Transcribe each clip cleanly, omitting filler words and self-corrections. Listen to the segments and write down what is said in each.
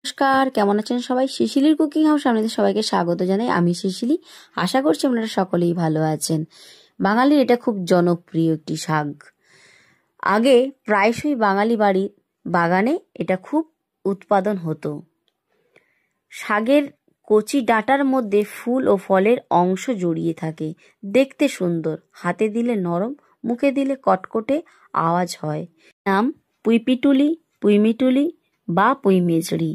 নমস্কার, কেমন আছেন সবাই? শিশিলির কুকিং হাউস আপনাদের সবাইকে স্বাগত জানাই। আমি শিশিলি। আশা করছি আপনারা সকলেই ভালো আছেন। বাঙালির এটা খুব জনপ্রিয় একটি শাক। আগে প্রায়শই বাঙালি বাড়ির বাগানে এটা খুব উৎপাদন হতো। শাকের কচি ডাঁটার মধ্যে ফুল ও ফলের অংশ জড়িয়ে থাকে। দেখতে সুন্দর, হাতে দিলে নরম, মুখে দিলে কটকটে আওয়াজ হয়। নাম পুঁইপিটুলি, পুঁইমিটুলি বা পুঁইমেচড়ি।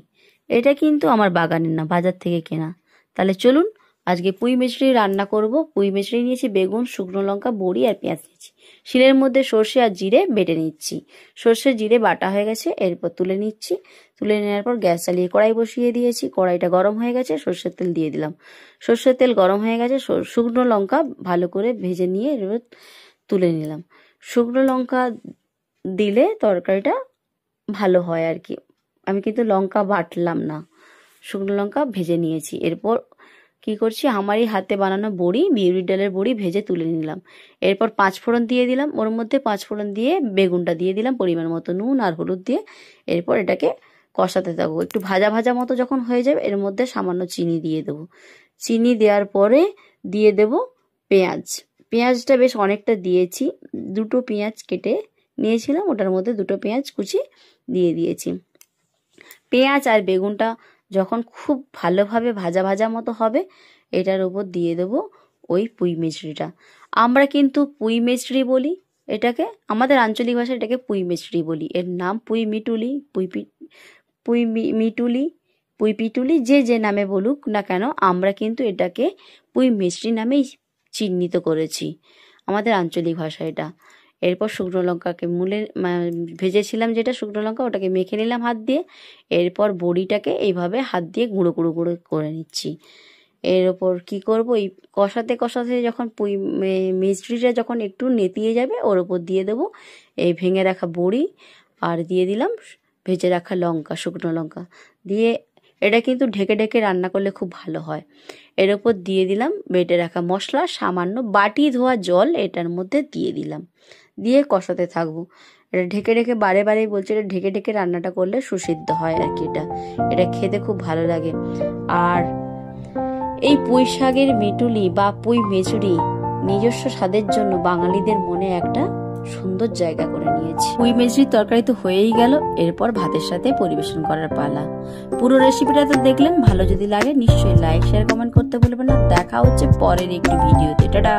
এটা কিন্তু আমার বাগানের না, বাজার থেকে কেনা। তাহলে চলুন আজকে পুঁইমেচড়ি রান্না করব। পুঁইমেচড়ি নিয়েছি, বেগুন, শুকনো লঙ্কা, বড়ি আর পেঁয়াজ নিয়েছি। শিলের মধ্যে সর্ষে আর জিরে বেটে নিচ্ছি। সর্ষে জিরে বাটা হয়ে গেছে, এরপর তুলে নিচ্ছি। তুলে নেওয়ার পর গ্যাস চালিয়ে কড়াই বসিয়ে দিয়েছি। কড়াইটা গরম হয়ে গেছে, সর্ষের তেল দিয়ে দিলাম। সর্ষের তেল গরম হয়ে গেছে, শুকনো লঙ্কা ভালো করে ভেজে নিয়ে তুলে নিলাম। শুকনো লঙ্কা দিলে তরকারিটা ভালো হয় আর কি। আমি কিন্তু লঙ্কা বাটলাম না, শুকনো লঙ্কা ভেজে নিয়েছি। এরপর কি করছি, আমারই হাতে বানানো বড়ি, বিউলির ডালের বড়ি ভেজে তুলে নিলাম। এরপর 5 ফোড়ন দিয়ে দিলাম। ওর মধ্যে 5 ফোড়ন দিয়ে বেগুনটা দিয়ে দিলাম, পরিমাণ মতো নুন আর হলুদ দিয়ে। এরপর এটাকে কষাতে থাকবো। একটু ভাজা ভাজা মতো যখন হয়ে যাবে, এর মধ্যে সামান্য চিনি দিয়ে দেবো। চিনি দেওয়ার পরে দিয়ে দেব পেঁয়াজ। পেঁয়াজটা বেশ অনেকটা দিয়েছি, 2টো পেঁয়াজ কেটে নিয়েছিলাম, ওটার মধ্যে 2টো পেঁয়াজ কুচি দিয়ে দিয়েছি। পেঁয়াজ আর বেগুনটা যখন খুব ভালোভাবে ভাজা ভাজা মতো হবে, এটার উপর দিয়ে দেবো ওই পুঁইমেচড়িটা। আমরা কিন্তু পুঁইমেচড়ি বলি এটাকে, আমাদের আঞ্চলিক ভাষায় এটাকে পুঁইমেচড়ি বলি। এর নাম পুঁইমিটুলি, পুঁইমিটুলি, পুঁইপিটুলি, যে নামে বলুক না কেন, আমরা কিন্তু এটাকে পুঁইমেচড়ি নামেই চিহ্নিত করেছি আমাদের আঞ্চলিক ভাষায় এটা। এরপর শুকনো লঙ্কাকে ভেজেছিলাম যেটা শুকনো লঙ্কা, ওটাকে মেখে নিলাম হাত দিয়ে। এরপর বড়িটাকে এইভাবে হাত দিয়ে গুঁড়ো গুঁড়ো গুঁড়ো করে নিচ্ছি। এর ওপর কী করবো, এই কষাতে কষাতে যখন মিষ্টিটা যখন একটু নেতিয়ে যাবে, ওর ওপর দিয়ে দেবো এই ভেঙে রাখা বড়ি, আর দিয়ে দিলাম ভেজে রাখা লঙ্কা, শুকনো লঙ্কা দিয়ে। এটা কিন্তু ঢেকে ঢেকে রান্না করলে খুব ভালো হয়। এর ওপর দিয়ে দিলাম বেটে রাখা মশলা, সামান্য বাটি ধোয়া জল এটার মধ্যে দিয়ে দিলাম, দিয়ে কষাতে থাকবো। এটা ঢেকে ঢেকে, বারে বারে বলছে, এটা ঢেকে ঢেকে রান্নাটা করলে সুসিদ্ধ হয় আর কি। এটা খেতে খুব ভালো লাগে। আর এই পুঁই শাকের মিটুলি বা পুঁই মেচড়ি নিজস্ব স্বাদের জন্য বাঙালিদের মনে একটা সুন্দর জায়গা করে নিয়েছে। পুঁই মেচড়ির তরকারি তো হয়েই গেল, এরপর ভাতের সাথে পরিবেশন করার পালা। পুরো রেসিপিটা তো দেখলেন, ভালো যদি লাগে নিশ্চয়ই লাইক, শেয়ার, কমেন্ট করতে ভুলবেন না। দেখা হচ্ছে পরের একটি ভিডিওতে। টাটা।